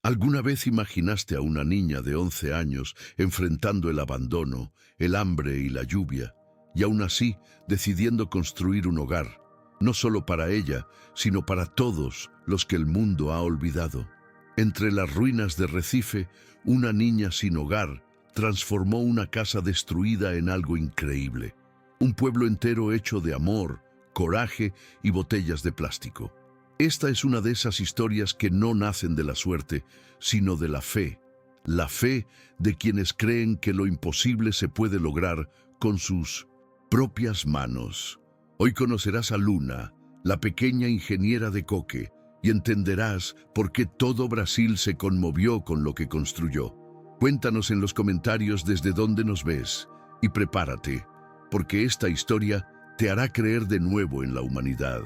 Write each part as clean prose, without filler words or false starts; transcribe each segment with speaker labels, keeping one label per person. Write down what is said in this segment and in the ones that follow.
Speaker 1: ¿Alguna vez imaginaste a una niña de 11 años enfrentando el abandono, el hambre y la lluvia, y aún así decidiendo construir un hogar, no solo para ella, sino para todos los que el mundo ha olvidado? Entre las ruinas de Recife, una niña sin hogar transformó una casa destruida en algo increíble. Un pueblo entero hecho de amor, coraje y botellas de plástico. Esta es una de esas historias que no nacen de la suerte, sino de la fe de quienes creen que lo imposible se puede lograr con sus propias manos. Hoy conocerás a Luna, la pequeña ingeniera de Coque, y entenderás por qué todo Brasil se conmovió con lo que construyó. Cuéntanos en los comentarios desde dónde nos ves y prepárate, porque esta historia te hará creer de nuevo en la humanidad.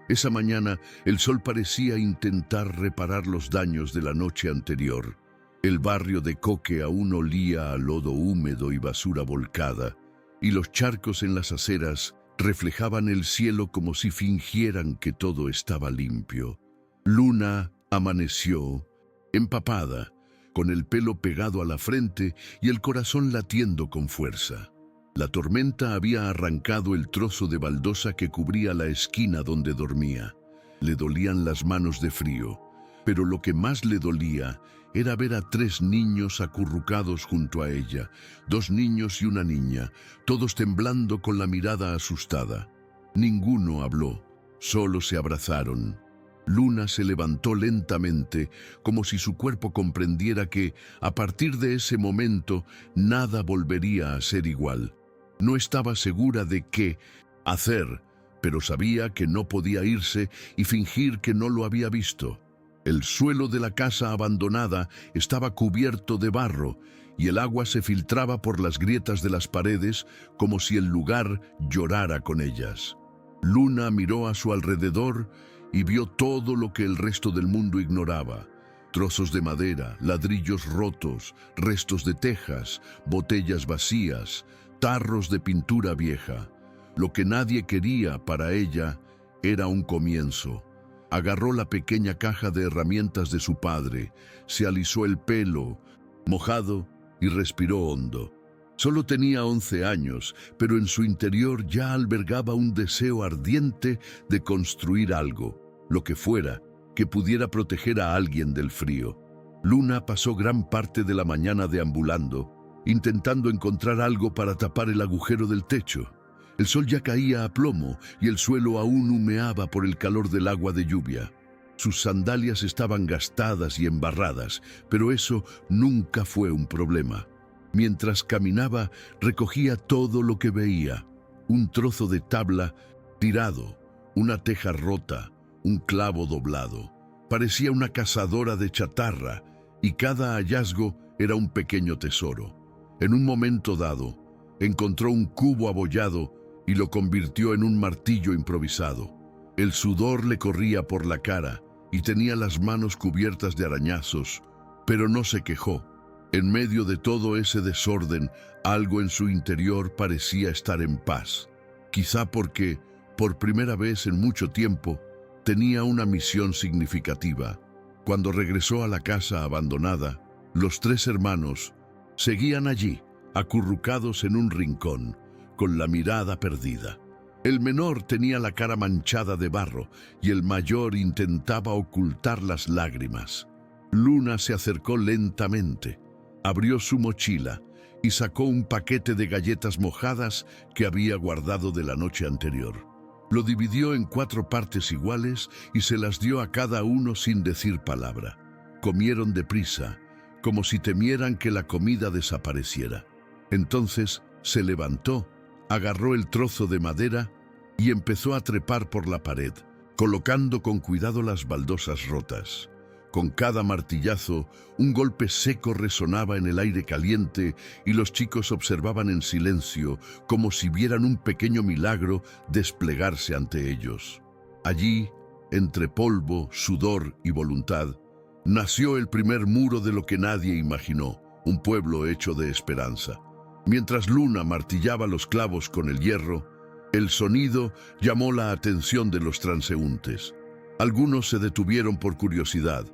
Speaker 1: Esa mañana, el sol parecía intentar reparar los daños de la noche anterior. El barrio de Coque aún olía a lodo húmedo y basura volcada, y los charcos en las aceras reflejaban el cielo como si fingieran que todo estaba limpio. Luna amaneció, empapada, con el pelo pegado a la frente y el corazón latiendo con fuerza. La tormenta había arrancado el trozo de baldosa que cubría la esquina donde dormía. Le dolían las manos de frío, pero lo que más le dolía era ver a 3 niños acurrucados junto a ella, 2 niños y una niña, todos temblando con la mirada asustada. Ninguno habló, solo se abrazaron. Luna se levantó lentamente, como si su cuerpo comprendiera que, a partir de ese momento, nada volvería a ser igual. No estaba segura de qué hacer, pero sabía que no podía irse y fingir que no lo había visto. El suelo de la casa abandonada estaba cubierto de barro y el agua se filtraba por las grietas de las paredes como si el lugar llorara con ellas. Luna miró a su alrededor y vio todo lo que el resto del mundo ignoraba. Trozos de madera, ladrillos rotos, restos de tejas, botellas vacías, tarros de pintura vieja. Lo que nadie quería para ella era un comienzo. Agarró la pequeña caja de herramientas de su padre, se alisó el pelo, mojado, y respiró hondo. Solo tenía 11 años, pero en su interior ya albergaba un deseo ardiente de construir algo, lo que fuera, que pudiera proteger a alguien del frío. Luna pasó gran parte de la mañana deambulando, intentando encontrar algo para tapar el agujero del techo. El sol ya caía a plomo y el suelo aún humeaba por el calor del agua de lluvia. Sus sandalias estaban gastadas y embarradas, pero eso nunca fue un problema. Mientras caminaba, recogía todo lo que veía: un trozo de tabla tirado, una teja rota, un clavo doblado. Parecía una cazadora de chatarra, y cada hallazgo era un pequeño tesoro. En un momento dado, encontró un cubo abollado y lo convirtió en un martillo improvisado. El sudor le corría por la cara y tenía las manos cubiertas de arañazos, pero no se quejó. En medio de todo ese desorden, algo en su interior parecía estar en paz. Quizá porque, por primera vez en mucho tiempo, tenía una misión significativa. Cuando regresó a la casa abandonada, los 3 hermanos seguían allí, acurrucados en un rincón, con la mirada perdida. El menor tenía la cara manchada de barro y el mayor intentaba ocultar las lágrimas. Luna se acercó lentamente, abrió su mochila y sacó un paquete de galletas mojadas que había guardado de la noche anterior. Lo dividió en 4 partes iguales y se las dio a cada uno sin decir palabra. Comieron deprisa, como si temieran que la comida desapareciera. Entonces se levantó, agarró el trozo de madera y empezó a trepar por la pared, colocando con cuidado las baldosas rotas. Con cada martillazo, un golpe seco resonaba en el aire caliente y los chicos observaban en silencio, como si vieran un pequeño milagro desplegarse ante ellos. Allí, entre polvo, sudor y voluntad, nació el primer muro de lo que nadie imaginó, un pueblo hecho de esperanza. Mientras Luna martillaba los clavos con el hierro, el sonido llamó la atención de los transeúntes. Algunos se detuvieron por curiosidad,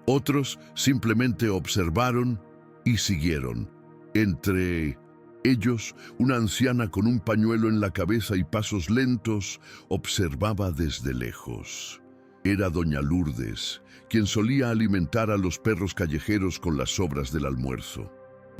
Speaker 1: Otros simplemente observaron y siguieron. Entre ellos, una anciana con un pañuelo en la cabeza y pasos lentos observaba desde lejos. Era doña Lourdes, quien solía alimentar a los perros callejeros con las sobras del almuerzo.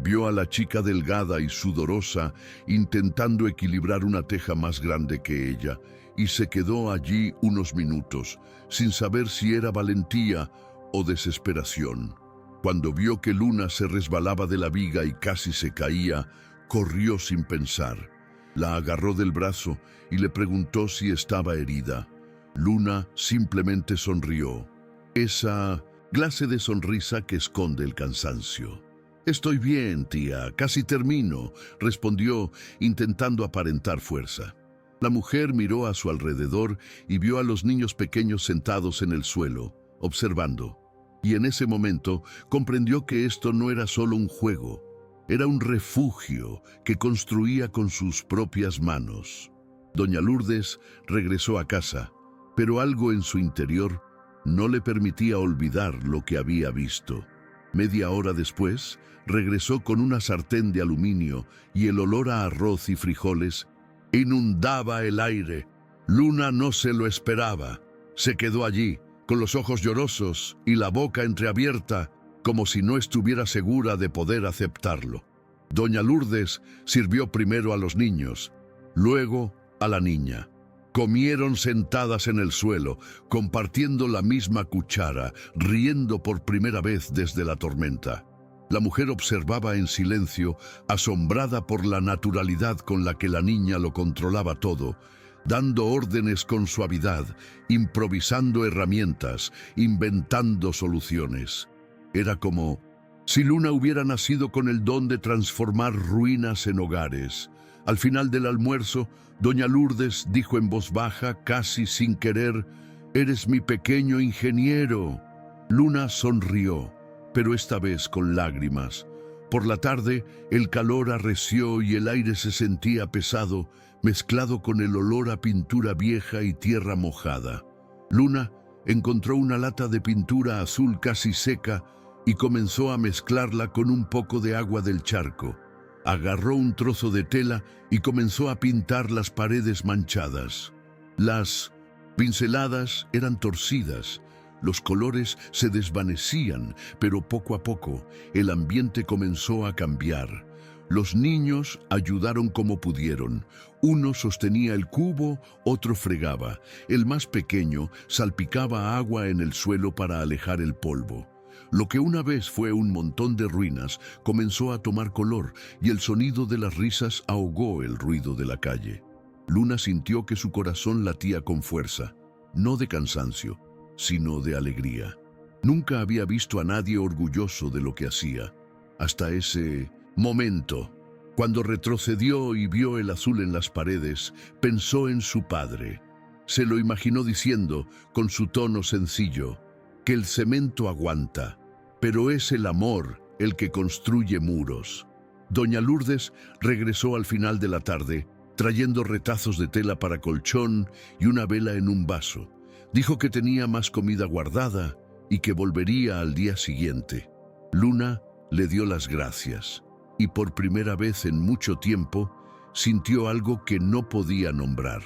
Speaker 1: Vio a la chica delgada y sudorosa intentando equilibrar una teja más grande que ella y se quedó allí unos minutos, sin saber si era valentía o desesperación. Cuando vio que Luna se resbalaba de la viga y casi se caía, corrió sin pensar. La agarró del brazo y le preguntó si estaba herida. Luna simplemente sonrió. Esa clase de sonrisa que esconde el cansancio. «Estoy bien, tía, casi termino», respondió, intentando aparentar fuerza. La mujer miró a su alrededor y vio a los niños pequeños sentados en el suelo, observando. Y en ese momento comprendió que esto no era solo un juego, era un refugio que construía con sus propias manos. Doña Lourdes regresó a casa, pero algo en su interior no le permitía olvidar lo que había visto. Media hora después, regresó con una sartén de aluminio y el olor a arroz y frijoles inundaba el aire. Luna no se lo esperaba. Se quedó allí, con los ojos llorosos y la boca entreabierta, como si no estuviera segura de poder aceptarlo. Doña Lourdes sirvió primero a los niños, luego a la niña. Comieron sentadas en el suelo, compartiendo la misma cuchara, riendo por primera vez desde la tormenta. La mujer observaba en silencio, asombrada por la naturalidad con la que la niña lo controlaba todo, dando órdenes con suavidad, improvisando herramientas, inventando soluciones. Era como si Luna hubiera nacido con el don de transformar ruinas en hogares. Al final del almuerzo, doña Lourdes dijo en voz baja, casi sin querer, «Eres mi pequeño ingeniero». Luna sonrió, pero esta vez con lágrimas. Por la tarde, el calor arreció y el aire se sentía pesado, mezclado con el olor a pintura vieja y tierra mojada. Luna encontró una lata de pintura azul casi seca y comenzó a mezclarla con un poco de agua del charco. Agarró un trozo de tela y comenzó a pintar las paredes manchadas. Las pinceladas eran torcidas, los colores se desvanecían, pero poco a poco el ambiente comenzó a cambiar. Los niños ayudaron como pudieron. Uno sostenía el cubo, otro fregaba. El más pequeño salpicaba agua en el suelo para alejar el polvo. Lo que una vez fue un montón de ruinas comenzó a tomar color y el sonido de las risas ahogó el ruido de la calle. Luna sintió que su corazón latía con fuerza, no de cansancio, sino de alegría. Nunca había visto a nadie orgulloso de lo que hacía, hasta ese momento. Cuando retrocedió y vio el azul en las paredes, pensó en su padre. Se lo imaginó diciendo, con su tono sencillo, que el cemento aguanta, pero es el amor el que construye muros. Doña Lourdes regresó al final de la tarde, trayendo retazos de tela para colchón y una vela en un vaso. Dijo que tenía más comida guardada y que volvería al día siguiente. Luna le dio las gracias y por primera vez en mucho tiempo sintió algo que no podía nombrar.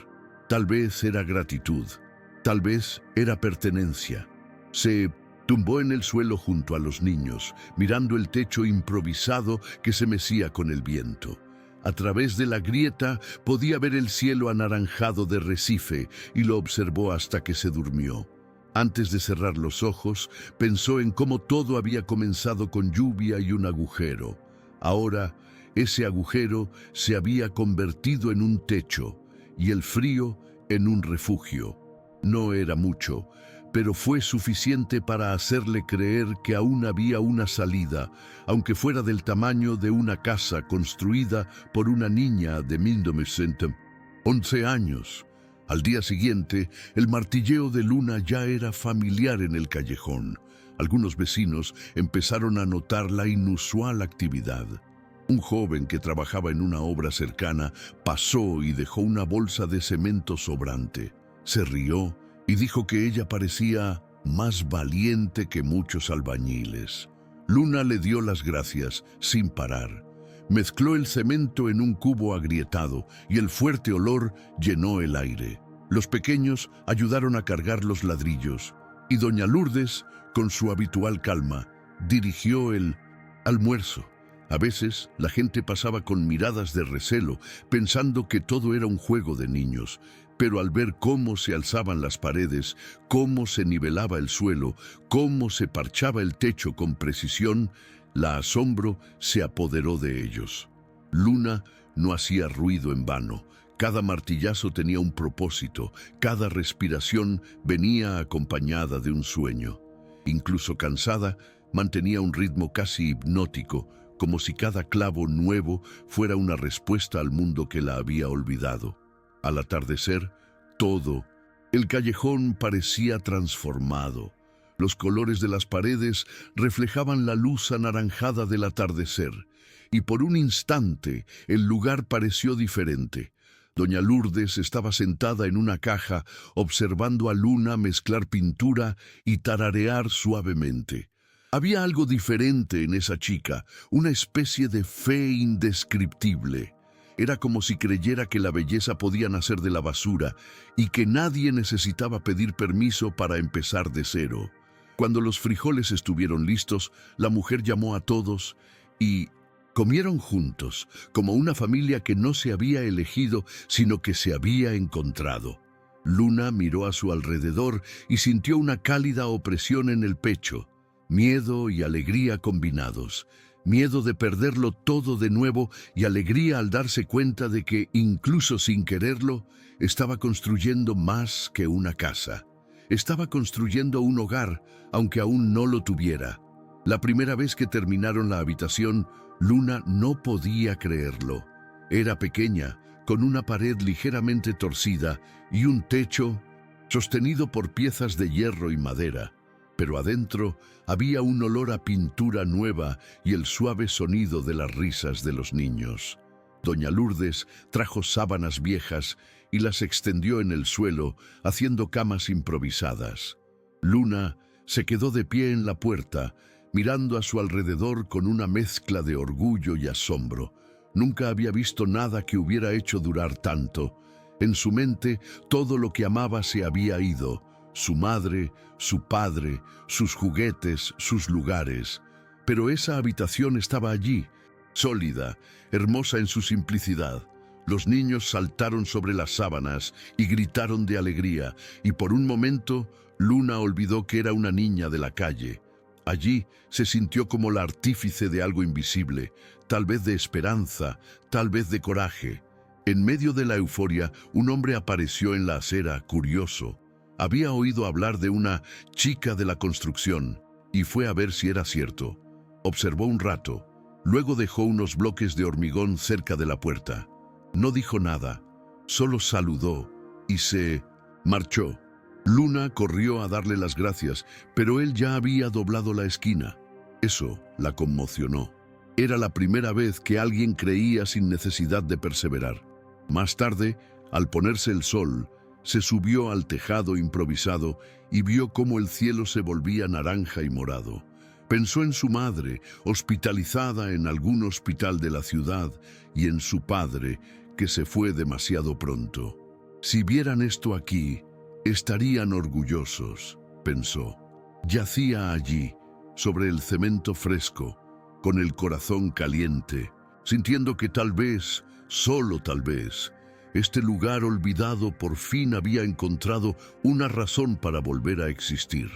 Speaker 1: Tal vez era gratitud, tal vez era pertenencia. Se tumbó en el suelo junto a los niños, mirando el techo improvisado que se mecía con el viento. A través de la grieta podía ver el cielo anaranjado de Recife y lo observó hasta que se durmió. Antes de cerrar los ojos, pensó en cómo todo había comenzado con lluvia y un agujero. Ahora, ese agujero se había convertido en un techo y el frío en un refugio. No era mucho, pero fue suficiente para hacerle creer que aún había una salida, aunque fuera del tamaño de una casa construida por una niña de 11 años. Al día siguiente, el martilleo de Luna ya era familiar en el callejón. Algunos vecinos empezaron a notar la inusual actividad. Un joven que trabajaba en una obra cercana pasó y dejó una bolsa de cemento sobrante. Se rió y dijo que ella parecía más valiente que muchos albañiles. Luna le dio las gracias sin parar. Mezcló el cemento en un cubo agrietado y el fuerte olor llenó el aire. Los pequeños ayudaron a cargar los ladrillos y doña Lourdes, con su habitual calma, dirigió el almuerzo. A veces la gente pasaba con miradas de recelo, pensando que todo era un juego de niños, pero al ver cómo se alzaban las paredes, cómo se nivelaba el suelo, cómo se parchaba el techo con precisión, la asombro se apoderó de ellos. Luna no hacía ruido en vano. Cada martillazo tenía un propósito, cada respiración venía acompañada de un sueño. Incluso cansada, mantenía un ritmo casi hipnótico, como si cada clavo nuevo fuera una respuesta al mundo que la había olvidado. Al atardecer, todo, el callejón parecía transformado. Los colores de las paredes reflejaban la luz anaranjada del atardecer, y por un instante el lugar pareció diferente. Doña Lourdes estaba sentada en una caja, observando a Luna mezclar pintura y tararear suavemente. Había algo diferente en esa chica, una especie de fe indescriptible. Era como si creyera que la belleza podía nacer de la basura y que nadie necesitaba pedir permiso para empezar de cero. Cuando los frijoles estuvieron listos, la mujer llamó a todos y comieron juntos, como una familia que no se había elegido, sino que se había encontrado. Luna miró a su alrededor y sintió una cálida opresión en el pecho. Miedo y alegría combinados. Miedo de perderlo todo de nuevo y alegría al darse cuenta de que, incluso sin quererlo, estaba construyendo más que una casa. Estaba construyendo un hogar, aunque aún no lo tuviera. La primera vez que terminaron la habitación, Luna no podía creerlo. Era pequeña, con una pared ligeramente torcida y un techo sostenido por piezas de hierro y madera. Pero adentro había un olor a pintura nueva y el suave sonido de las risas de los niños. Doña Lourdes trajo sábanas viejas y las extendió en el suelo, haciendo camas improvisadas. Luna se quedó de pie en la puerta, mirando a su alrededor con una mezcla de orgullo y asombro. Nunca había visto nada que hubiera hecho durar tanto. En su mente, todo lo que amaba se había ido: su madre, su padre, sus juguetes, sus lugares. Pero esa habitación estaba allí, sólida, hermosa en su simplicidad. Los niños saltaron sobre las sábanas y gritaron de alegría, y por un momento Luna olvidó que era una niña de la calle. Allí se sintió como la artífice de algo invisible, tal vez de esperanza, tal vez de coraje. En medio de la euforia, un hombre apareció en la acera, curioso. Había oído hablar de una chica de la construcción y fue a ver si era cierto. Observó un rato, luego dejó unos bloques de hormigón cerca de la puerta. No dijo nada, solo saludó y se marchó. Luna corrió a darle las gracias, pero él ya había doblado la esquina. Eso la conmocionó. Era la primera vez que alguien creía sin necesidad de perseverar. Más tarde, al ponerse el sol, se subió al tejado improvisado y vio cómo el cielo se volvía naranja y morado. Pensó en su madre, hospitalizada en algún hospital de la ciudad, y en su padre, que se fue demasiado pronto. Si vieran esto aquí, estarían orgullosos, pensó. Yacía allí, sobre el cemento fresco, con el corazón caliente, sintiendo que tal vez, solo tal vez, este lugar olvidado por fin había encontrado una razón para volver a existir.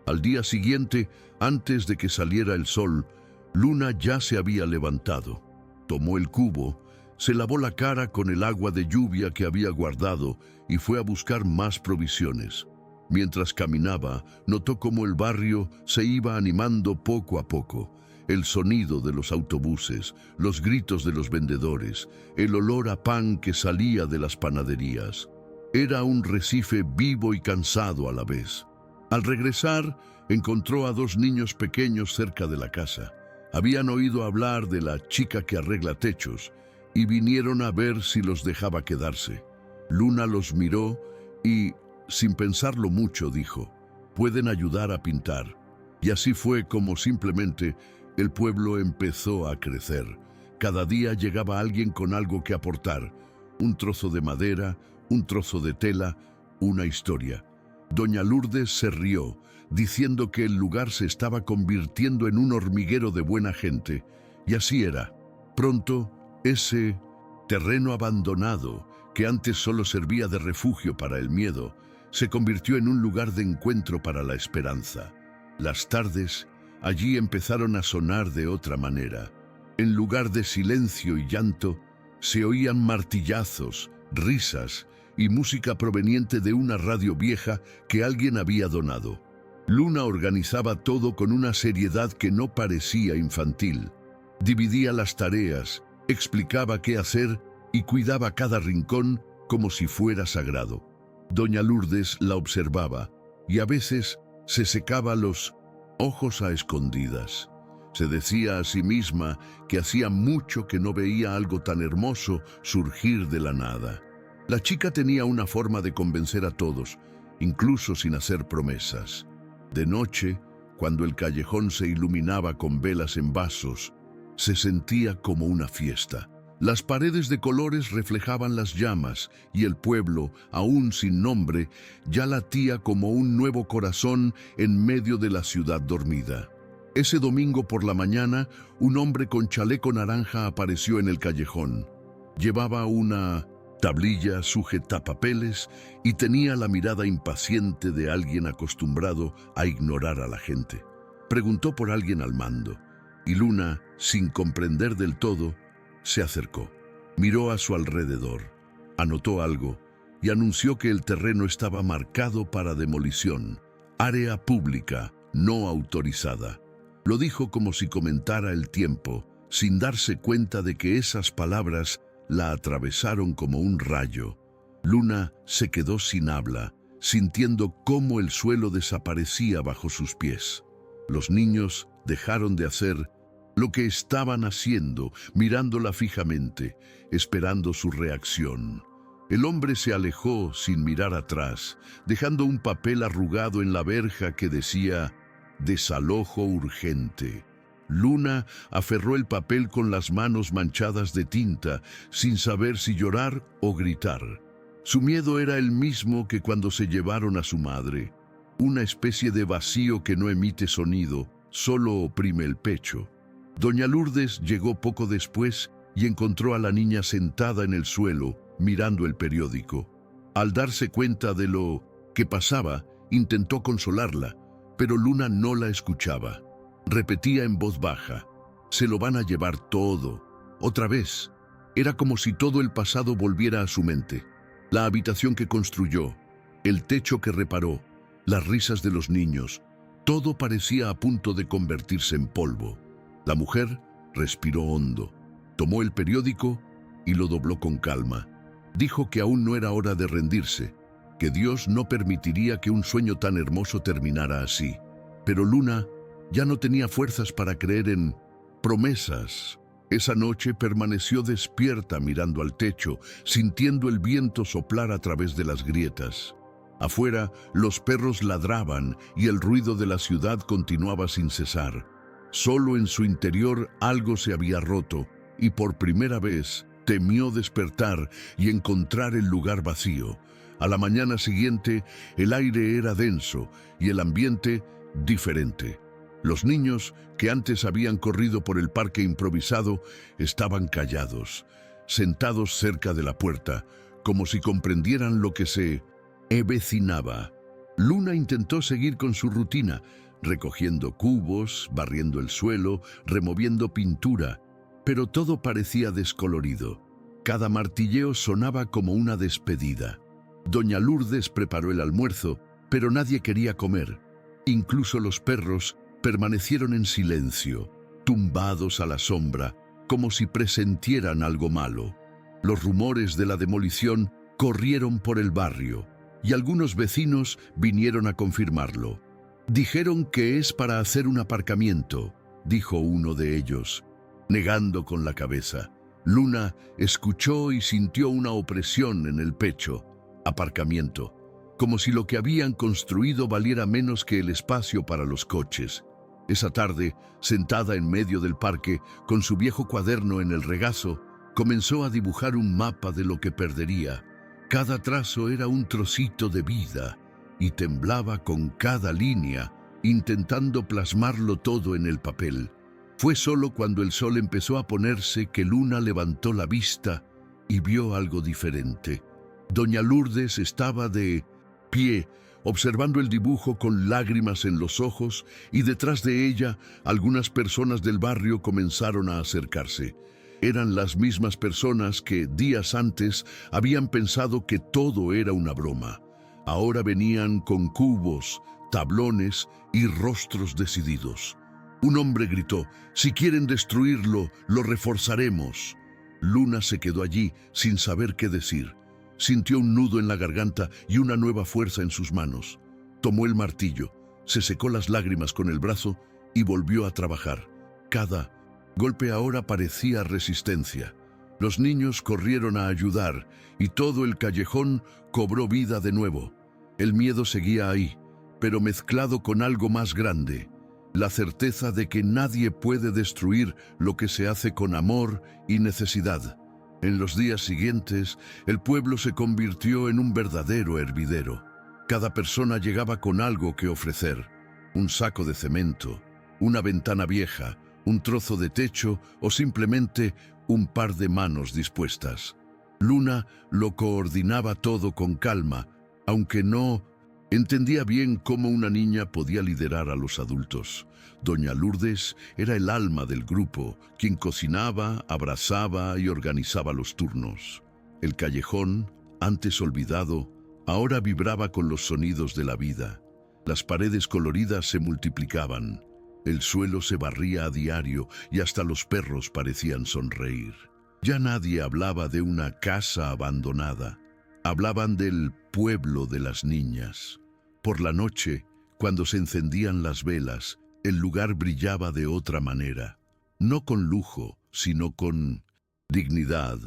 Speaker 1: Al día siguiente, antes de que saliera el sol, Luna ya se había levantado. Tomó el cubo, se lavó la cara con el agua de lluvia que había guardado y fue a buscar más provisiones. Mientras caminaba, notó cómo el barrio se iba animando poco a poco. El sonido de los autobuses, los gritos de los vendedores, el olor a pan que salía de las panaderías. Era un Recife vivo y cansado a la vez. Al regresar, encontró a dos niños pequeños cerca de la casa. Habían oído hablar de la chica que arregla techos y vinieron a ver si los dejaba quedarse. Luna los miró y, sin pensarlo mucho, dijo: pueden ayudar a pintar. Y así fue como simplemente el pueblo empezó a crecer. Cada día llegaba alguien con algo que aportar, un trozo de madera, un trozo de tela, una historia. Doña Lourdes se rió, diciendo que el lugar se estaba convirtiendo en un hormiguero de buena gente. Y así era. Pronto, ese terreno abandonado, que antes solo servía de refugio para el miedo, se convirtió en un lugar de encuentro para la esperanza. Las tardes allí empezaron a sonar de otra manera. En lugar de silencio y llanto, se oían martillazos, risas y música proveniente de una radio vieja que alguien había donado. Luna organizaba todo con una seriedad que no parecía infantil. Dividía las tareas, explicaba qué hacer y cuidaba cada rincón como si fuera sagrado. Doña Lourdes la observaba y a veces se secaba los ojos a escondidas. Se decía a sí misma que hacía mucho que no veía algo tan hermoso surgir de la nada. La chica tenía una forma de convencer a todos, incluso sin hacer promesas. De noche, cuando el callejón se iluminaba con velas en vasos, se sentía como una fiesta. Las paredes de colores reflejaban las llamas y el pueblo, aún sin nombre, ya latía como un nuevo corazón en medio de la ciudad dormida. Ese domingo por la mañana, un hombre con chaleco naranja apareció en el callejón. Llevaba una tablilla sujetapapeles y tenía la mirada impaciente de alguien acostumbrado a ignorar a la gente. Preguntó por alguien al mando, y Luna, sin comprender del todo, se acercó. Miró a su alrededor, anotó algo y anunció que el terreno estaba marcado para demolición. Área pública, no autorizada. Lo dijo como si comentara el tiempo, sin darse cuenta de que esas palabras la atravesaron como un rayo. Luna se quedó sin habla, sintiendo cómo el suelo desaparecía bajo sus pies. Los niños dejaron de hacer lo que estaban haciendo, mirándola fijamente, esperando su reacción. El hombre se alejó sin mirar atrás, dejando un papel arrugado en la verja que decía «Desalojo urgente». Luna aferró el papel con las manos manchadas de tinta, sin saber si llorar o gritar. Su miedo era el mismo que cuando se llevaron a su madre, una especie de vacío que no emite sonido, solo oprime el pecho. Doña Lourdes llegó poco después y encontró a la niña sentada en el suelo, mirando el periódico. Al darse cuenta de lo que pasaba, intentó consolarla, pero Luna no la escuchaba. Repetía en voz baja, «Se lo van a llevar todo». Otra vez. Era como si todo el pasado volviera a su mente. La habitación que construyó, el techo que reparó, las risas de los niños, todo parecía a punto de convertirse en polvo. La mujer respiró hondo, tomó el periódico y lo dobló con calma. Dijo que aún no era hora de rendirse, que Dios no permitiría que un sueño tan hermoso terminara así. Pero Luna ya no tenía fuerzas para creer en promesas. Esa noche permaneció despierta mirando al techo, sintiendo el viento soplar a través de las grietas. Afuera, los perros ladraban y el ruido de la ciudad continuaba sin cesar. Solo en su interior algo se había roto y por primera vez temió despertar y encontrar el lugar vacío. A la mañana siguiente, el aire era denso y el ambiente diferente. Los niños, que antes habían corrido por el parque improvisado, estaban callados, sentados cerca de la puerta, como si comprendieran lo que se avecinaba. Luna intentó seguir con su rutina, recogiendo cubos, barriendo el suelo, removiendo pintura, pero todo parecía descolorido. Cada martilleo sonaba como una despedida. Doña Lourdes preparó el almuerzo, pero nadie quería comer. Incluso los perros permanecieron en silencio, tumbados a la sombra, como si presentieran algo malo. Los rumores de la demolición corrieron por el barrio, y algunos vecinos vinieron a confirmarlo. «Dijeron que es para hacer un aparcamiento», dijo uno de ellos, negando con la cabeza. Luna escuchó y sintió una opresión en el pecho. Aparcamiento. como si lo que habían construido valiera menos que el espacio para los coches. Esa tarde, sentada en medio del parque, con su viejo cuaderno en el regazo, comenzó a dibujar un mapa de lo que perdería. Cada trazo era un trocito de vida, y temblaba con cada línea, intentando plasmarlo todo en el papel. Fue solo cuando el sol empezó a ponerse que Luna levantó la vista y vio algo diferente. Doña Lourdes estaba de pie, observando el dibujo con lágrimas en los ojos, y detrás de ella algunas personas del barrio comenzaron a acercarse. Eran las mismas personas que días antes habían pensado que todo era una broma. Ahora venían con cubos, tablones y rostros decididos. Un hombre gritó: «Si quieren destruirlo, lo reforzaremos». Luna se quedó allí sin saber qué decir. Sintió un nudo en la garganta y una nueva fuerza en sus manos. Tomó el martillo, se secó las lágrimas con el brazo y volvió a trabajar. Cada golpe ahora parecía resistencia. Los niños corrieron a ayudar y todo el callejón cobró vida de nuevo. El miedo seguía ahí, pero mezclado con algo más grande: la certeza de que nadie puede destruir lo que se hace con amor y necesidad. En los días siguientes, el pueblo se convirtió en un verdadero hervidero. Cada persona llegaba con algo que ofrecer: un saco de cemento, una ventana vieja, un trozo de techo o simplemente un par de manos dispuestas. Luna lo coordinaba todo con calma, aunque no entendía bien cómo una niña podía liderar a los adultos. Doña Lourdes era el alma del grupo, quien cocinaba, abrazaba y organizaba los turnos. El callejón, antes olvidado, ahora vibraba con los sonidos de la vida. Las paredes coloridas se multiplicaban, el suelo se barría a diario y hasta los perros parecían sonreír. Ya nadie hablaba de una casa abandonada. Hablaban del pueblo de las niñas. Por la noche, cuando se encendían las velas, el lugar brillaba de otra manera. No con lujo, sino con dignidad.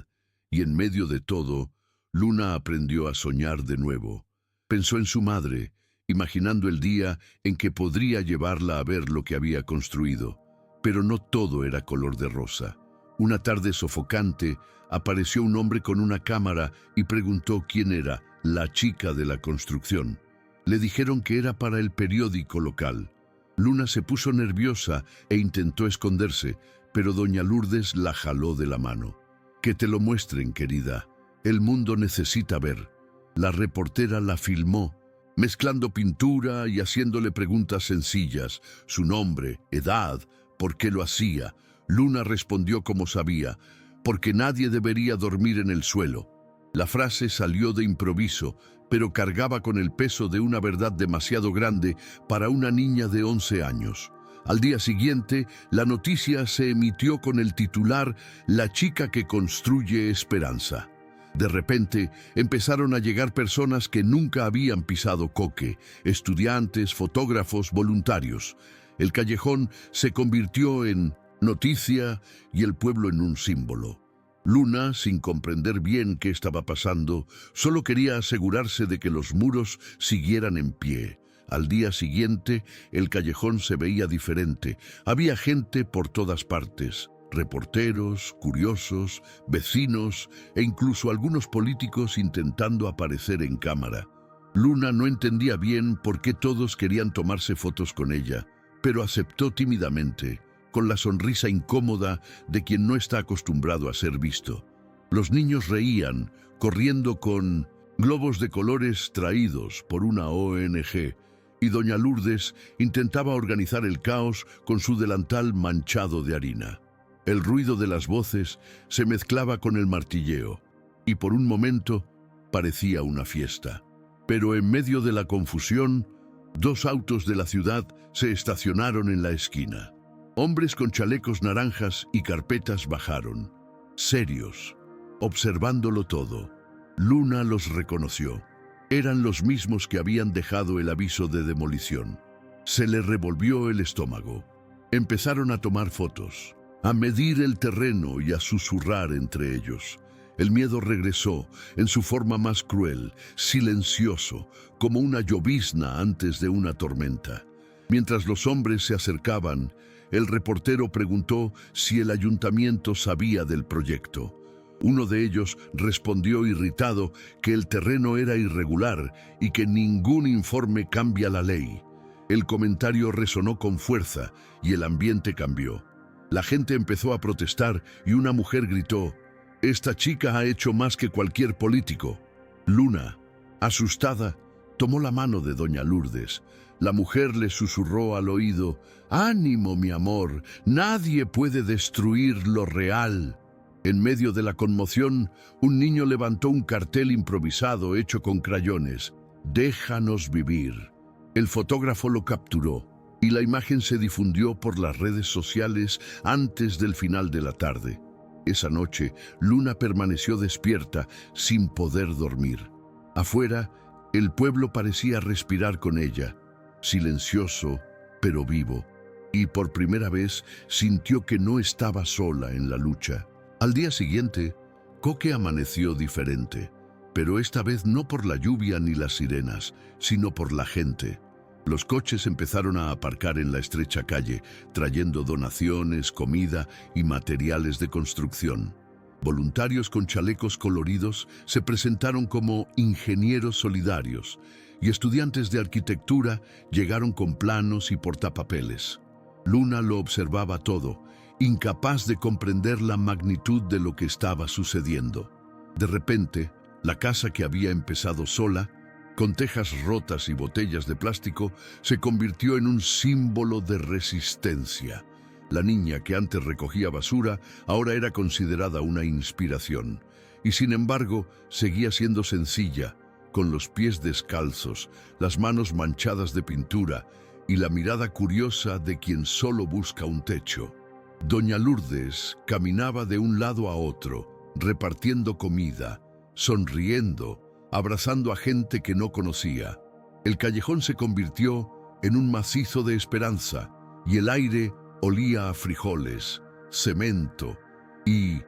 Speaker 1: Y en medio de todo, Luna aprendió a soñar de nuevo. Pensó en su madre, imaginando el día en que podría llevarla a ver lo que había construido. Pero no todo era color de rosa. Una tarde sofocante, apareció un hombre con una cámara y preguntó quién era, la chica de la construcción. Le dijeron que era para el periódico local. Luna se puso nerviosa e intentó esconderse, pero doña Lourdes la jaló de la mano. «Que te lo muestren, querida. El mundo necesita ver». La reportera la filmó, mezclando pintura y haciéndole preguntas sencillas: su nombre, edad, por qué lo hacía. Luna respondió como sabía: «Porque nadie debería dormir en el suelo». La frase salió de improviso, pero cargaba con el peso de una verdad demasiado grande para una niña de 11 años. Al día siguiente, la noticia se emitió con el titular: «La chica que construye esperanza». De repente, empezaron a llegar personas que nunca habían pisado Coque: estudiantes, fotógrafos, voluntarios. El callejón se convirtió en noticia y el pueblo en un símbolo. Luna, sin comprender bien qué estaba pasando, solo quería asegurarse de que los muros siguieran en pie. Al día siguiente, el callejón se veía diferente. Había gente por todas partes: reporteros, curiosos, vecinos e incluso algunos políticos intentando aparecer en cámara. Luna no entendía bien por qué todos querían tomarse fotos con ella, pero aceptó tímidamente, con la sonrisa incómoda de quien no está acostumbrado a ser visto. Los niños reían, corriendo con globos de colores traídos por una ONG, y doña Lourdes intentaba organizar el caos con su delantal manchado de harina. El ruido de las voces se mezclaba con el martilleo, y por un momento parecía una fiesta. Pero en medio de la confusión, 2 autos de la ciudad se estacionaron en la esquina. Hombres con chalecos naranjas y carpetas bajaron, serios, observándolo todo. Luna los reconoció. Eran los mismos que habían dejado el aviso de demolición. Se le revolvió el estómago. Empezaron a tomar fotos, a medir el terreno y a susurrar entre ellos. El miedo regresó en su forma más cruel, silencioso, como una llovizna antes de una tormenta. Mientras los hombres se acercaban, el reportero preguntó si el ayuntamiento sabía del proyecto. Uno de ellos respondió irritado que el terreno era irregular y que ningún informe cambia la ley. El comentario resonó con fuerza y el ambiente cambió. La gente empezó a protestar y una mujer gritó: «Esta chica ha hecho más que cualquier político». Luna, asustada, tomó la mano de doña Lourdes. La mujer le susurró al oído: «Ánimo, mi amor, nadie puede destruir lo real». En medio de la conmoción, un niño levantó un cartel improvisado hecho con crayones: «Déjanos vivir». El fotógrafo lo capturó y la imagen se difundió por las redes sociales antes del final de la tarde. Esa noche, Luna permaneció despierta sin poder dormir. Afuera, el pueblo parecía respirar con ella, silencioso pero vivo, y por primera vez sintió que no estaba sola en la lucha. Al día siguiente, Coque amaneció diferente, pero esta vez no por la lluvia ni las sirenas, sino por la gente. Los coches empezaron a aparcar en la estrecha calle, trayendo donaciones, comida y materiales de construcción. Voluntarios con chalecos coloridos se presentaron como ingenieros solidarios, y estudiantes de arquitectura llegaron con planos y portapapeles. Luna lo observaba todo, incapaz de comprender la magnitud de lo que estaba sucediendo. De repente, la casa que había empezado sola, con tejas rotas y botellas de plástico, se convirtió en un símbolo de resistencia. La niña que antes recogía basura ahora era considerada una inspiración, y sin embargo seguía siendo sencilla, con los pies descalzos, las manos manchadas de pintura y la mirada curiosa de quien solo busca un techo. Doña Lourdes caminaba de un lado a otro, repartiendo comida, sonriendo, abrazando a gente que no conocía. El callejón se convirtió en un macizo de esperanza y el aire olía a frijoles, cemento y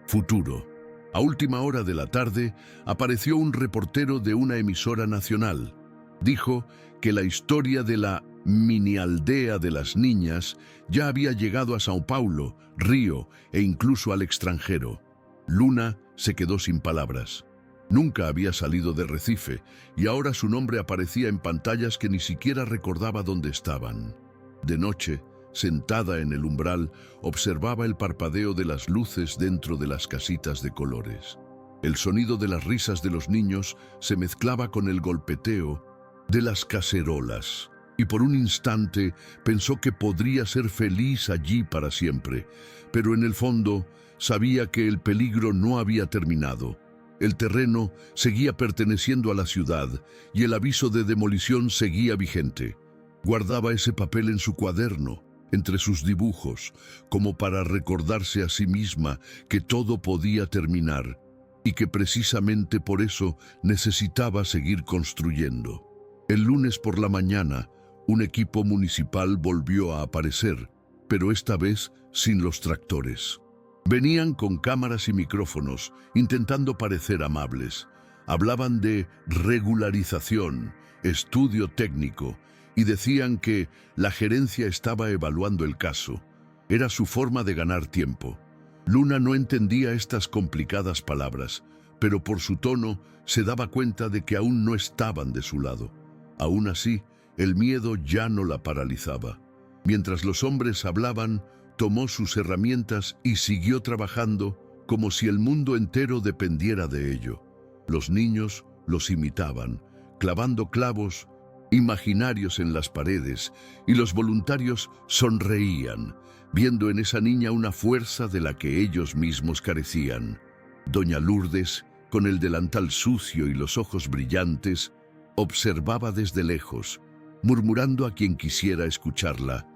Speaker 1: futuro. A última hora de la tarde apareció un reportero de una emisora nacional. Dijo que la historia de la mini aldea de las niñas ya había llegado a Sao Paulo, Río e incluso al extranjero. Luna se quedó sin palabras. Nunca había salido de Recife y ahora su nombre aparecía en pantallas que ni siquiera recordaba dónde estaban. De noche, sentada en el umbral, observaba el parpadeo de las luces dentro de las casitas de colores. El sonido de las risas de los niños se mezclaba con el golpeteo de las cacerolas, y por un instante pensó que podría ser feliz allí para siempre, pero en el fondo sabía que el peligro no había terminado. El terreno seguía perteneciendo a la ciudad y el aviso de demolición seguía vigente. Guardaba ese papel en su cuaderno, entre sus dibujos, como para recordarse a sí misma que todo podía terminar y que precisamente por eso necesitaba seguir construyendo. El lunes por la mañana, un equipo municipal volvió a aparecer, pero esta vez sin los tractores. Venían con cámaras y micrófonos, intentando parecer amables. Hablaban de regularización, estudio técnico, y decían que la gerencia estaba evaluando el caso. Era su forma de ganar tiempo. Luna no entendía estas complicadas palabras, pero por su tono se daba cuenta de que aún no estaban de su lado. Aún así, el miedo ya no la paralizaba. Mientras los hombres hablaban, tomó sus herramientas y siguió trabajando como si el mundo entero dependiera de ello. Los niños los imitaban, clavando clavos imaginarios en las paredes, y los voluntarios sonreían, viendo en esa niña una fuerza de la que ellos mismos carecían. Doña Lourdes, con el delantal sucio y los ojos brillantes, observaba desde lejos, murmurando a quien quisiera escucharla: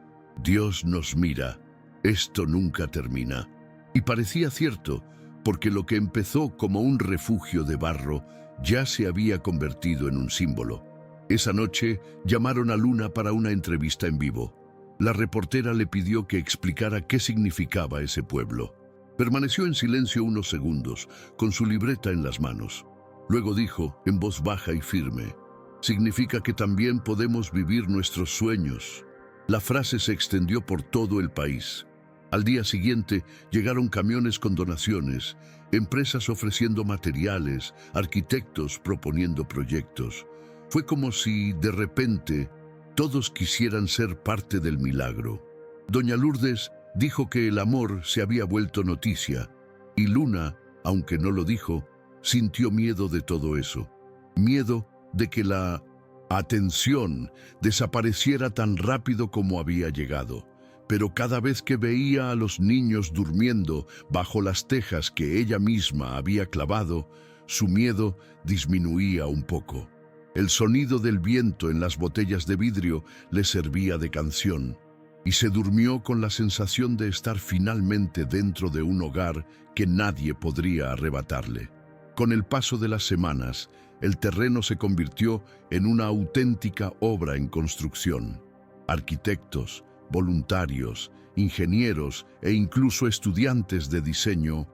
Speaker 1: «Dios nos mira, esto nunca termina». Y parecía cierto, porque lo que empezó como un refugio de barro ya se había convertido en un símbolo. Esa noche llamaron a Luna para una entrevista en vivo. La reportera le pidió que explicara qué significaba ese pueblo. Permaneció en silencio unos segundos, con su libreta en las manos. Luego dijo, en voz baja y firme, «Significa que también podemos vivir nuestros sueños». La frase se extendió por todo el país. Al día siguiente llegaron camiones con donaciones, empresas ofreciendo materiales, arquitectos proponiendo proyectos. Fue como si, de repente, todos quisieran ser parte del milagro. Doña Lourdes dijo que el amor se había vuelto noticia, y Luna, aunque no lo dijo, sintió miedo de todo eso. Miedo de que la atención desapareciera tan rápido como había llegado. Pero cada vez que veía a los niños durmiendo bajo las tejas que ella misma había clavado, su miedo disminuía un poco. El sonido del viento en las botellas de vidrio le servía de canción, y se durmió con la sensación de estar finalmente dentro de un hogar que nadie podría arrebatarle. Con el paso de las semanas, el terreno se convirtió en una auténtica obra en construcción. Arquitectos, voluntarios, ingenieros e incluso estudiantes de diseño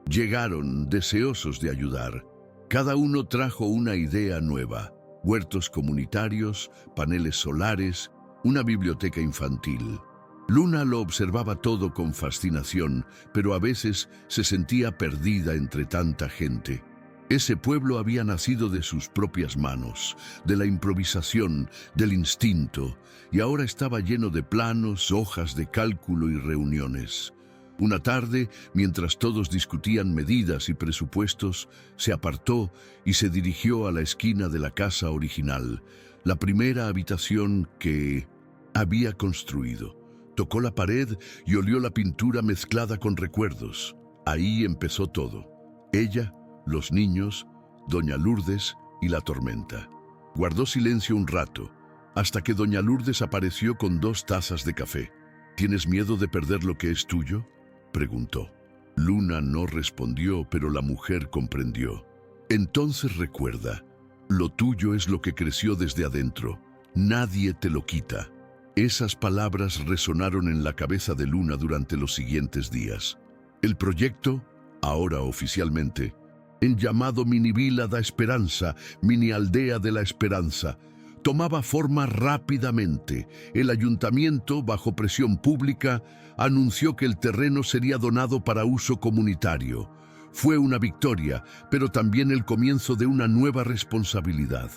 Speaker 1: llegaron deseosos de ayudar. Cada uno trajo una idea nueva: huertos comunitarios, paneles solares, una biblioteca infantil. Luna lo observaba todo con fascinación, pero a veces se sentía perdida entre tanta gente. Ese pueblo había nacido de sus propias manos, de la improvisación, del instinto, y ahora estaba lleno de planos, hojas de cálculo y reuniones. Una tarde, mientras todos discutían medidas y presupuestos, se apartó y se dirigió a la esquina de la casa original, la primera habitación que había construido. Tocó la pared y olió la pintura mezclada con recuerdos. Ahí empezó todo. Ella, los niños, doña Lourdes y la tormenta. Guardó silencio un rato, hasta que doña Lourdes apareció con 2 tazas de café. ¿Tienes miedo de perder lo que es tuyo?, preguntó. Luna no respondió, pero la mujer comprendió. Entonces recuerda, lo tuyo es lo que creció desde adentro. Nadie te lo quita. Esas palabras resonaron en la cabeza de Luna durante los siguientes días. El proyecto, ahora oficialmente, en llamado Mini Vila da Esperanza, Mini Aldea de la Esperanza, tomaba forma rápidamente. El ayuntamiento, bajo presión pública, anunció que el terreno sería donado para uso comunitario. Fue una victoria, pero también el comienzo de una nueva responsabilidad.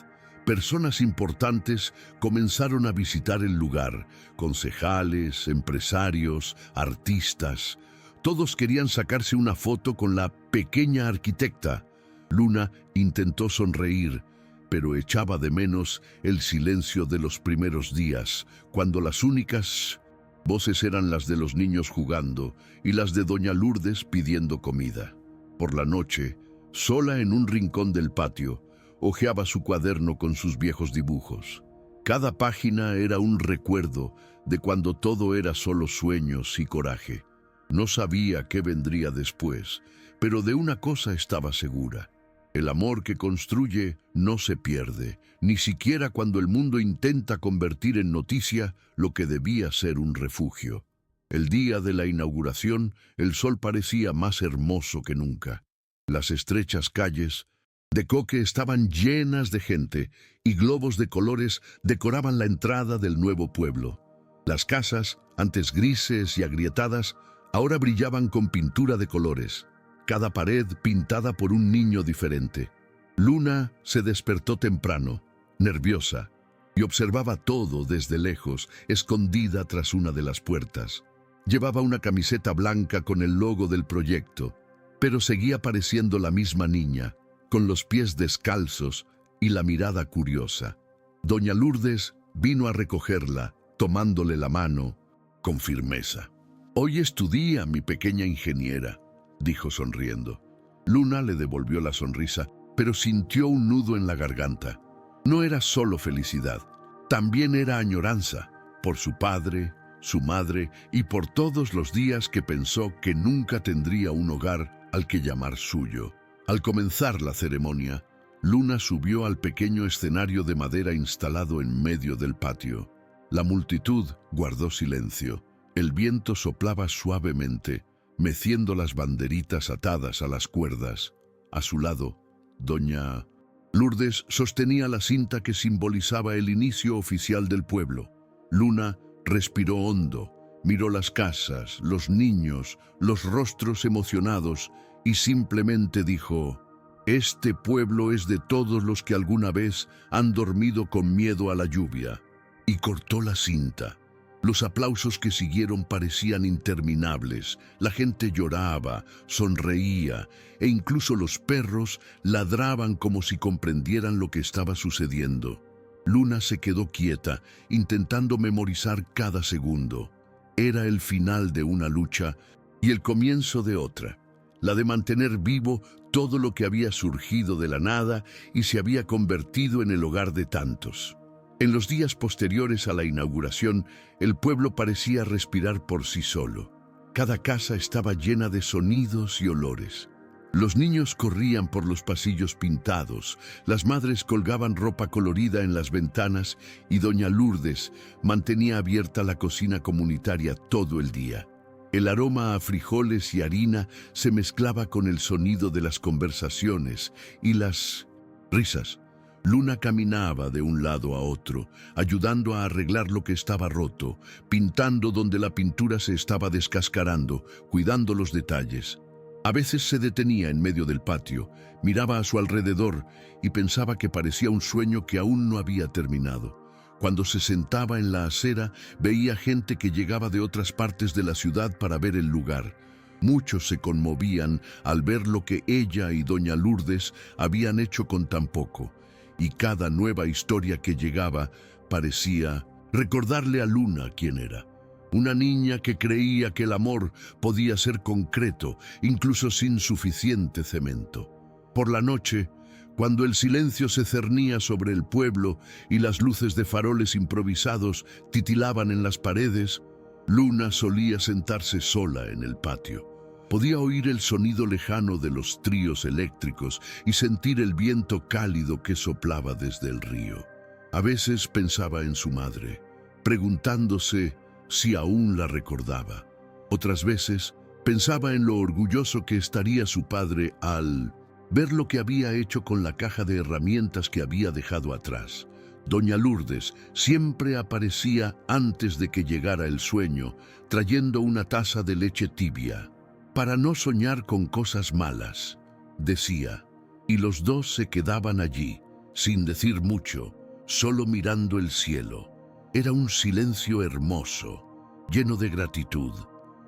Speaker 1: Personas importantes comenzaron a visitar el lugar: concejales, empresarios, artistas. Todos querían sacarse una foto con la pequeña arquitecta. Luna intentó sonreír, pero echaba de menos el silencio de los primeros días, cuando las únicas voces eran las de los niños jugando y las de doña Lourdes pidiendo comida. Por la noche, sola en un rincón del patio, hojeaba su cuaderno con sus viejos dibujos. Cada página era un recuerdo de cuando todo era solo sueños y coraje. No sabía qué vendría después, pero de una cosa estaba segura: el amor que construye no se pierde, ni siquiera cuando el mundo intenta convertir en noticia lo que debía ser un refugio. El día de la inauguración, el sol parecía más hermoso que nunca. Las estrechas calles de Coque estaban llenas de gente, y globos de colores decoraban la entrada del nuevo pueblo. Las casas, antes grises y agrietadas, ahora brillaban con pintura de colores, cada pared pintada por un niño diferente. Luna se despertó temprano, nerviosa, y observaba todo desde lejos, escondida tras una de las puertas. Llevaba una camiseta blanca con el logo del proyecto, pero seguía pareciendo la misma niña, con los pies descalzos y la mirada curiosa. Doña Lourdes vino a recogerla, tomándole la mano con firmeza. «Hoy es tu día, mi pequeña ingeniera», dijo sonriendo. Luna le devolvió la sonrisa, pero sintió un nudo en la garganta. No era solo felicidad, también era añoranza, por su padre, su madre y por todos los días que pensó que nunca tendría un hogar al que llamar suyo. Al comenzar la ceremonia, Luna subió al pequeño escenario de madera instalado en medio del patio. La multitud guardó silencio. El viento soplaba suavemente, meciendo las banderitas atadas a las cuerdas. A su lado, doña Lourdes sostenía la cinta que simbolizaba el inicio oficial del pueblo. Luna respiró hondo, miró las casas, los niños, los rostros emocionados y simplemente dijo: «Este pueblo es de todos los que alguna vez han dormido con miedo a la lluvia». Y cortó la cinta. Los aplausos que siguieron parecían interminables. La gente lloraba, sonreía e incluso los perros ladraban como si comprendieran lo que estaba sucediendo. Luna se quedó quieta, intentando memorizar cada segundo. Era el final de una lucha y el comienzo de otra, la de mantener vivo todo lo que había surgido de la nada y se había convertido en el hogar de tantos. En los días posteriores a la inauguración, el pueblo parecía respirar por sí solo. Cada casa estaba llena de sonidos y olores. Los niños corrían por los pasillos pintados, las madres colgaban ropa colorida en las ventanas y doña Lourdes mantenía abierta la cocina comunitaria todo el día. El aroma a frijoles y harina se mezclaba con el sonido de las conversaciones y las risas. Luna caminaba de un lado a otro, ayudando a arreglar lo que estaba roto, pintando donde la pintura se estaba descascarando, cuidando los detalles. A veces se detenía en medio del patio, miraba a su alrededor y pensaba que parecía un sueño que aún no había terminado. Cuando se sentaba en la acera, veía gente que llegaba de otras partes de la ciudad para ver el lugar. Muchos se conmovían al ver lo que ella y doña Lourdes habían hecho con tan poco. Y cada nueva historia que llegaba parecía recordarle a Luna quién era. Una niña que creía que el amor podía ser concreto, incluso sin suficiente cemento. Por la noche, cuando el silencio se cernía sobre el pueblo y las luces de faroles improvisados titilaban en las paredes, Luna solía sentarse sola en el patio. Podía oír el sonido lejano de los tríos eléctricos y sentir el viento cálido que soplaba desde el río. A veces pensaba en su madre, preguntándose si aún la recordaba. Otras veces pensaba en lo orgulloso que estaría su padre al ver lo que había hecho con la caja de herramientas que había dejado atrás. Doña Lourdes siempre aparecía antes de que llegara el sueño, trayendo una taza de leche tibia. «Para no soñar con cosas malas», decía, y los dos se quedaban allí, sin decir mucho, solo mirando el cielo. Era un silencio hermoso, lleno de gratitud.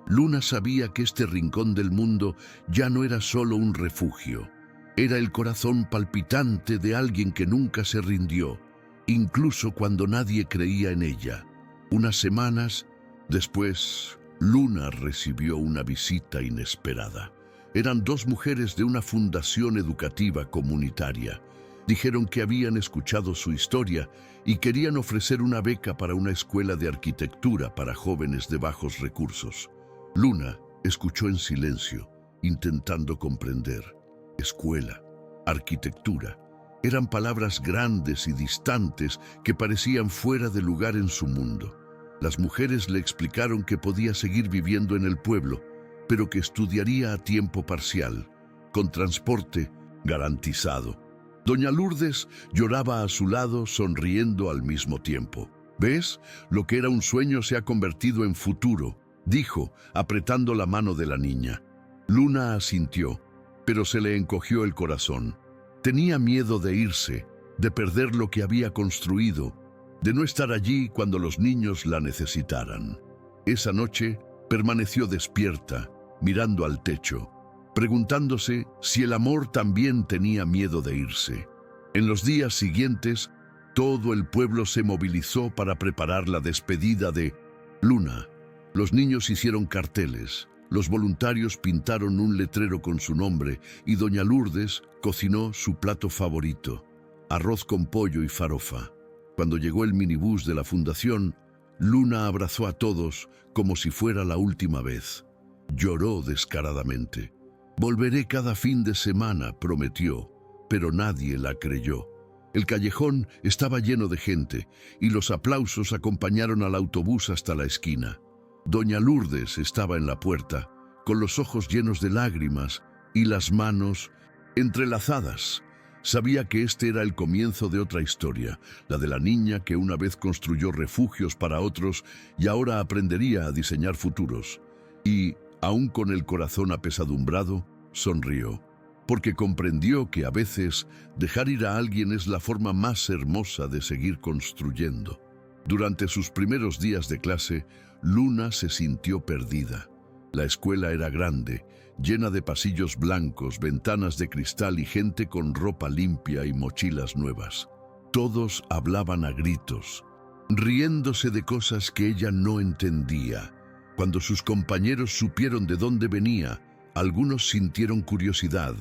Speaker 1: Luna sabía que este rincón del mundo ya no era solo un refugio. Era el corazón palpitante de alguien que nunca se rindió, incluso cuando nadie creía en ella. Unas semanas después, Luna recibió una visita inesperada. Eran dos mujeres de una fundación educativa comunitaria. Dijeron que habían escuchado su historia y querían ofrecer una beca para una escuela de arquitectura para jóvenes de bajos recursos. Luna escuchó en silencio, intentando comprender. Escuela, arquitectura, eran palabras grandes y distantes que parecían fuera de lugar en su mundo. Las mujeres le explicaron que podía seguir viviendo en el pueblo, pero que estudiaría a tiempo parcial, con transporte garantizado. Doña Lourdes lloraba a su lado, sonriendo al mismo tiempo. «¿Ves? Lo que era un sueño se ha convertido en futuro», dijo, apretando la mano de la niña. Luna asintió, pero se le encogió el corazón. Tenía miedo de irse, de perder lo que había construido, de no estar allí cuando los niños la necesitaran. Esa noche permaneció despierta, mirando al techo, preguntándose si el amor también tenía miedo de irse. En los días siguientes, todo el pueblo se movilizó para preparar la despedida de Luna. Los niños hicieron carteles, los voluntarios pintaron un letrero con su nombre y doña Lourdes cocinó su plato favorito, arroz con pollo y farofa. Cuando llegó el minibús de la fundación, Luna abrazó a todos como si fuera la última vez. Lloró descaradamente. «Volveré cada fin de semana», prometió, pero nadie la creyó. El callejón estaba lleno de gente y los aplausos acompañaron al autobús hasta la esquina. Doña Lourdes estaba en la puerta, con los ojos llenos de lágrimas y las manos entrelazadas. Sabía que este era el comienzo de otra historia, la de la niña que una vez construyó refugios para otros y ahora aprendería a diseñar futuros. Y, aún con el corazón apesadumbrado, sonrió, porque comprendió que a veces dejar ir a alguien es la forma más hermosa de seguir construyendo. Durante sus primeros días de clase, Luna se sintió perdida. La escuela era grande, llena de pasillos blancos, ventanas de cristal y gente con ropa limpia y mochilas nuevas. Todos hablaban a gritos, riéndose de cosas que ella no entendía. Cuando sus compañeros supieron de dónde venía, algunos sintieron curiosidad,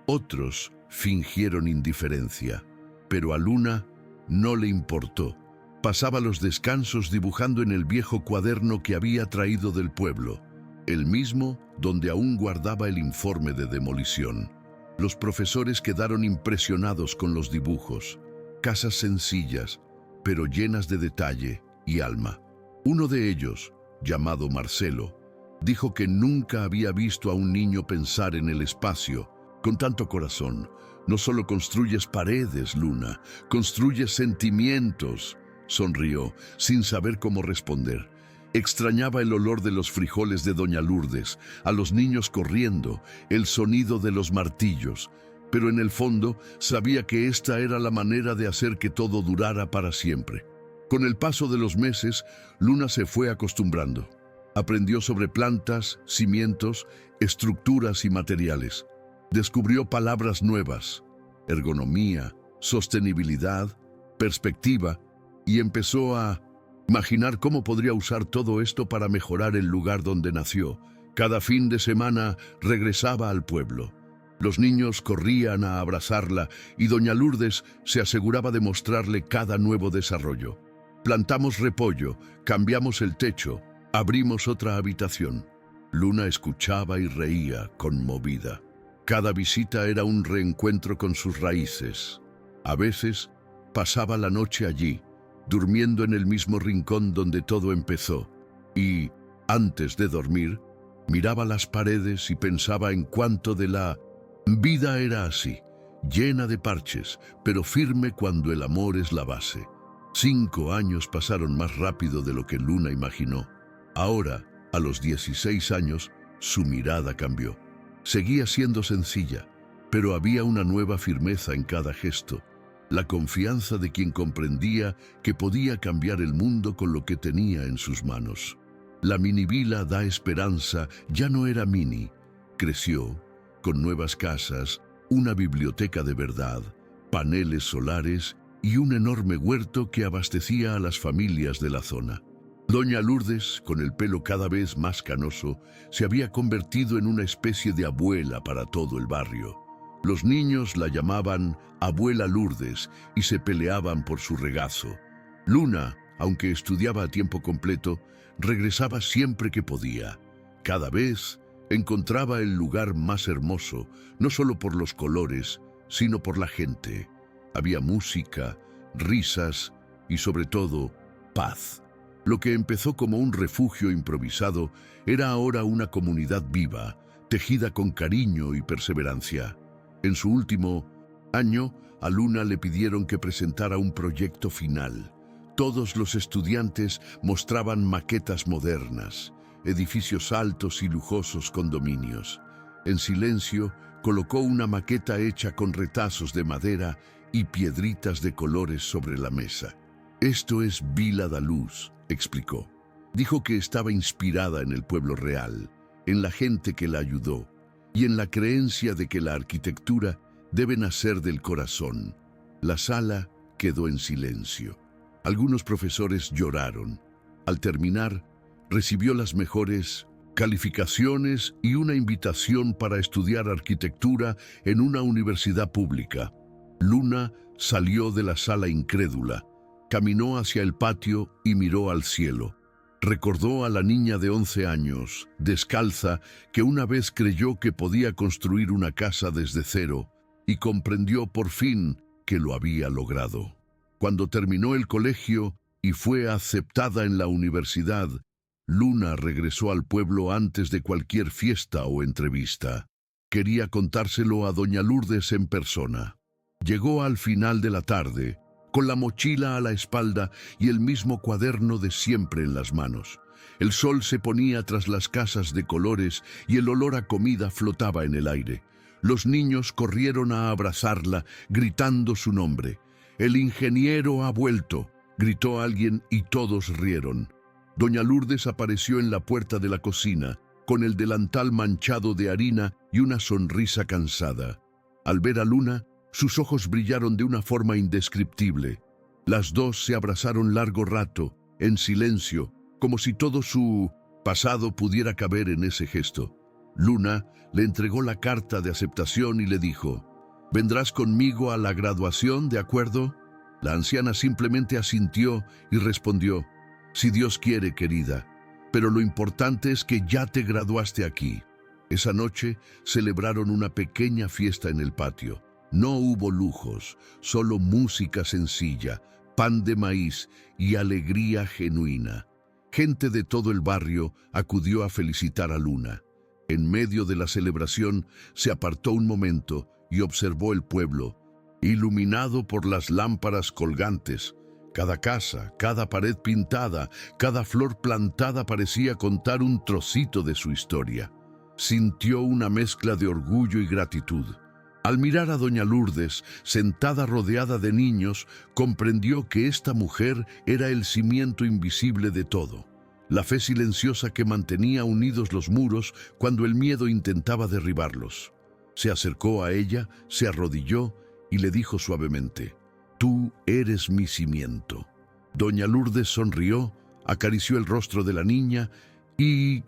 Speaker 1: otros fingieron indiferencia. Pero a Luna no le importó. Pasaba los descansos dibujando en el viejo cuaderno que había traído del pueblo, el mismo donde aún guardaba el informe de demolición. Los profesores quedaron impresionados con los dibujos, casas sencillas, pero llenas de detalle y alma. Uno de ellos, llamado Marcelo, dijo que nunca había visto a un niño pensar en el espacio con tanto corazón. No solo construyes paredes, Luna, construyes sentimientos. Sonrió, sin saber cómo responder. Extrañaba el olor de los frijoles de Doña Lourdes, a los niños corriendo, el sonido de los martillos, pero en el fondo sabía que esta era la manera de hacer que todo durara para siempre. Con el paso de los meses, Luna se fue acostumbrando. Aprendió sobre plantas, cimientos, estructuras y materiales. Descubrió palabras nuevas: ergonomía, sostenibilidad, perspectiva, y empezó a imaginar cómo podría usar todo esto para mejorar el lugar donde nació. Cada fin de semana regresaba al pueblo. Los niños corrían a abrazarla y Doña Lourdes se aseguraba de mostrarle cada nuevo desarrollo. Plantamos repollo, cambiamos el techo, abrimos otra habitación. Luna escuchaba y reía, conmovida. Cada visita era un reencuentro con sus raíces. A veces pasaba la noche allí, durmiendo en el mismo rincón donde todo empezó, y, antes de dormir, miraba las paredes y pensaba en cuánto de la vida era así, llena de parches, pero firme cuando el amor es la base. 5 años pasaron más rápido de lo que Luna imaginó. Ahora, a los 16 años, su mirada cambió. Seguía siendo sencilla, pero había una nueva firmeza en cada gesto. La confianza de quien comprendía que podía cambiar el mundo con lo que tenía en sus manos. La mini vila da esperanza ya no era mini. Creció, con nuevas casas, una biblioteca de verdad, paneles solares y un enorme huerto que abastecía a las familias de la zona. Doña Lourdes, con el pelo cada vez más canoso, se había convertido en una especie de abuela para todo el barrio. Los niños la llamaban Abuela Lourdes y se peleaban por su regazo. Luna, aunque estudiaba a tiempo completo, regresaba siempre que podía. Cada vez encontraba el lugar más hermoso, no solo por los colores, sino por la gente. Había música, risas y, sobre todo, paz. Lo que empezó como un refugio improvisado era ahora una comunidad viva, tejida con cariño y perseverancia. En su último año, a Luna le pidieron que presentara un proyecto final. Todos los estudiantes mostraban maquetas modernas, edificios altos y lujosos condominios. En silencio, colocó una maqueta hecha con retazos de madera y piedritas de colores sobre la mesa. «Esto es Vila da Luz», explicó. Dijo que estaba inspirada en el pueblo real, en la gente que la ayudó, y en la creencia de que la arquitectura debe nacer del corazón. La sala quedó en silencio. Algunos profesores lloraron. Al terminar, recibió las mejores calificaciones y una invitación para estudiar arquitectura en una universidad pública. Luna salió de la sala incrédula, caminó hacia el patio y miró al cielo. Recordó a la niña de 11 años, descalza, que una vez creyó que podía construir una casa desde cero y comprendió por fin que lo había logrado. Cuando terminó el colegio y fue aceptada en la universidad, Luna regresó al pueblo antes de cualquier fiesta o entrevista. Quería contárselo a doña Lourdes en persona. Llegó al final de la tarde, con la mochila a la espalda y el mismo cuaderno de siempre en las manos. El sol se ponía tras las casas de colores y el olor a comida flotaba en el aire. Los niños corrieron a abrazarla, gritando su nombre. «El ingeniero ha vuelto», gritó alguien y todos rieron. Doña Lourdes apareció en la puerta de la cocina, con el delantal manchado de harina y una sonrisa cansada. Al ver a Luna, sus ojos brillaron de una forma indescriptible. Las dos se abrazaron largo rato, en silencio, como si todo su pasado pudiera caber en ese gesto. Luna le entregó la carta de aceptación y le dijo: «¿Vendrás conmigo a la graduación, de acuerdo?». La anciana simplemente asintió y respondió: «Si Dios quiere, querida, pero lo importante es que ya te graduaste aquí». Esa noche celebraron una pequeña fiesta en el patio. No hubo lujos, solo música sencilla, pan de maíz y alegría genuina. Gente de todo el barrio acudió a felicitar a Luna. En medio de la celebración se apartó un momento y observó el pueblo, iluminado por las lámparas colgantes. Cada casa, cada pared pintada, cada flor plantada parecía contar un trocito de su historia. Sintió una mezcla de orgullo y gratitud. Al mirar a doña Lourdes, sentada rodeada de niños, comprendió que esta mujer era el cimiento invisible de todo. La fe silenciosa que mantenía unidos los muros cuando el miedo intentaba derribarlos. Se acercó a ella, se arrodilló y le dijo suavemente: «Tú eres mi cimiento». Doña Lourdes sonrió, acarició el rostro de la niña y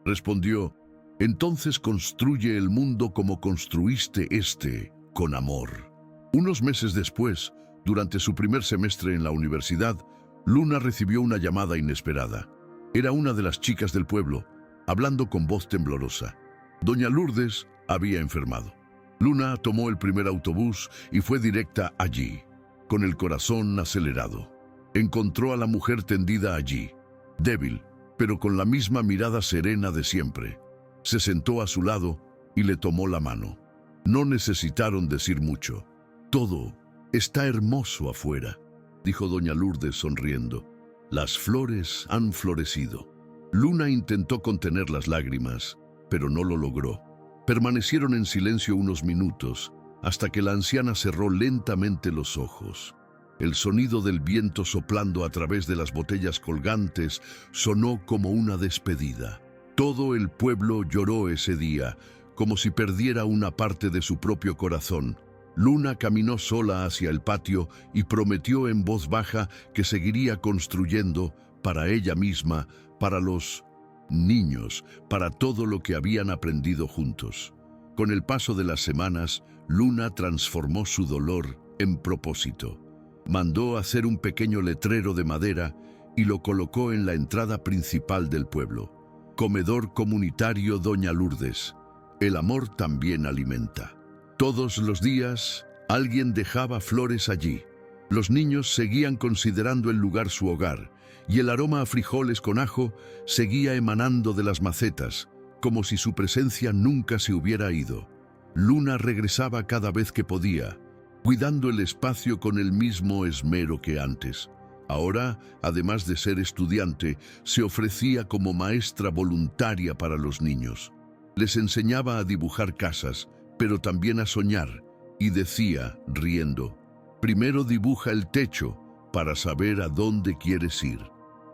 Speaker 1: respondió: «Entonces construye el mundo como construiste este, con amor». Unos meses después, durante su primer semestre en la universidad, Luna recibió una llamada inesperada. Era una de las chicas del pueblo, hablando con voz temblorosa. Doña Lourdes había enfermado. Luna tomó el primer autobús y fue directa allí, con el corazón acelerado. Encontró a la mujer tendida allí, débil, pero con la misma mirada serena de siempre. Se sentó a su lado y le tomó la mano. No necesitaron decir mucho. «Todo está hermoso afuera», dijo doña Lourdes sonriendo. «Las flores han florecido». Luna intentó contener las lágrimas, pero no lo logró. Permanecieron en silencio unos minutos, hasta que la anciana cerró lentamente los ojos. El sonido del viento soplando a través de las botellas colgantes sonó como una despedida. Todo el pueblo lloró ese día, como si perdiera una parte de su propio corazón. Luna caminó sola hacia el patio y prometió en voz baja que seguiría construyendo, para ella misma, para los niños, para todo lo que habían aprendido juntos. Con el paso de las semanas, Luna transformó su dolor en propósito. Mandó hacer un pequeño letrero de madera y lo colocó en la entrada principal del pueblo. «Comedor comunitario Doña Lourdes. El amor también alimenta». Todos los días, alguien dejaba flores allí. Los niños seguían considerando el lugar su hogar, y el aroma a frijoles con ajo seguía emanando de las macetas, como si su presencia nunca se hubiera ido. Luna regresaba cada vez que podía, cuidando el espacio con el mismo esmero que antes. Ahora, además de ser estudiante, se ofrecía como maestra voluntaria para los niños. Les enseñaba a dibujar casas, pero también a soñar, y decía, riendo: «Primero dibuja el techo para saber a dónde quieres ir».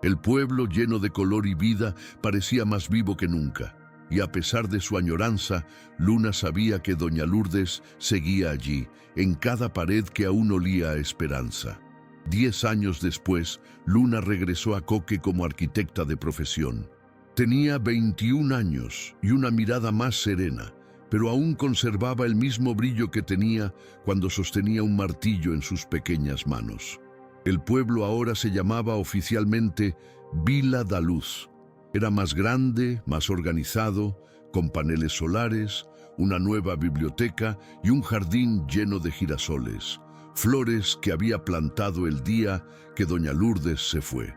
Speaker 1: El pueblo, lleno de color y vida, parecía más vivo que nunca, y a pesar de su añoranza, Luna sabía que doña Lourdes seguía allí, en cada pared que aún olía a esperanza. 10 años después, Luna regresó a Coque como arquitecta de profesión. Tenía 21 años y una mirada más serena, pero aún conservaba el mismo brillo que tenía cuando sostenía un martillo en sus pequeñas manos. El pueblo ahora se llamaba oficialmente Vila da Luz. Era más grande, más organizado, con paneles solares, una nueva biblioteca y un jardín lleno de girasoles, flores que había plantado el día que doña Lourdes se fue.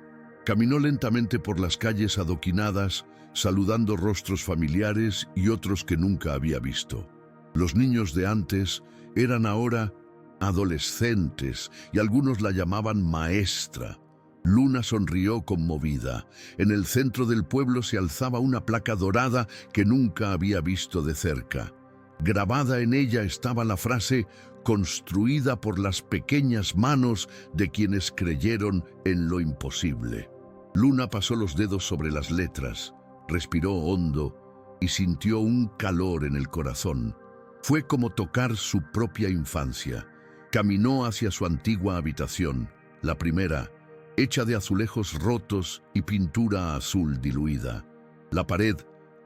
Speaker 1: Caminó lentamente por las calles adoquinadas, saludando rostros familiares y otros que nunca había visto. Los niños de antes eran ahora adolescentes y algunos la llamaban maestra. Luna sonrió conmovida. En el centro del pueblo se alzaba una placa dorada que nunca había visto de cerca. Grabada en ella estaba la frase «construida por las pequeñas manos de quienes creyeron en lo imposible». Luna pasó los dedos sobre las letras, respiró hondo y sintió un calor en el corazón. Fue como tocar su propia infancia. Caminó hacia su antigua habitación, la primera, hecha de azulejos rotos y pintura azul diluida. La pared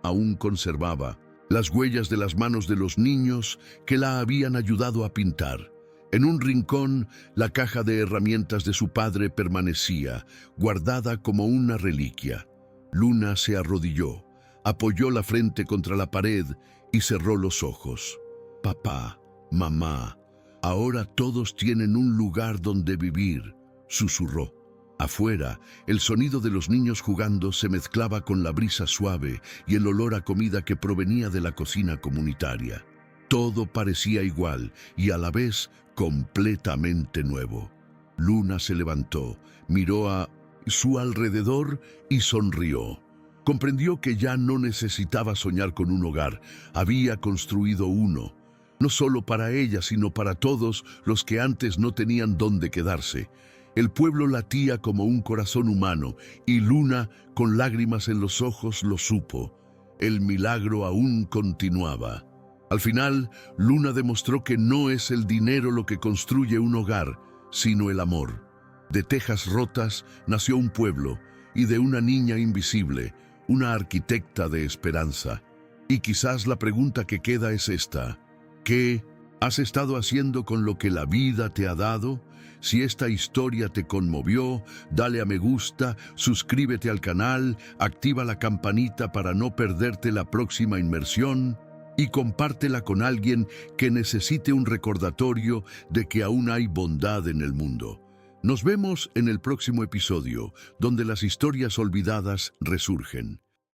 Speaker 1: aún conservaba las huellas de las manos de los niños que la habían ayudado a pintar. En un rincón, la caja de herramientas de su padre permanecía, guardada como una reliquia. Luna se arrodilló, apoyó la frente contra la pared y cerró los ojos. «Papá, mamá, ahora todos tienen un lugar donde vivir», susurró. Afuera, el sonido de los niños jugando se mezclaba con la brisa suave y el olor a comida que provenía de la cocina comunitaria. Todo parecía igual y a la vez completamente nuevo. Luna se levantó, miró a su alrededor y sonrió. Comprendió que ya no necesitaba soñar con un hogar, había construido uno. No solo para ella, sino para todos los que antes no tenían dónde quedarse. El pueblo latía como un corazón humano y Luna, con lágrimas en los ojos, lo supo. El milagro aún continuaba. Al final, Luna demostró que no es el dinero lo que construye un hogar, sino el amor. De tejas rotas nació un pueblo y de una niña invisible, una arquitecta de esperanza. Y quizás la pregunta que queda es esta: ¿qué has estado haciendo con lo que la vida te ha dado? Si esta historia te conmovió, dale a me gusta, suscríbete al canal, activa la campanita para no perderte la próxima inmersión y compártela con alguien que necesite un recordatorio de que aún hay bondad en el mundo. Nos vemos en el próximo episodio, donde las historias olvidadas resurgen.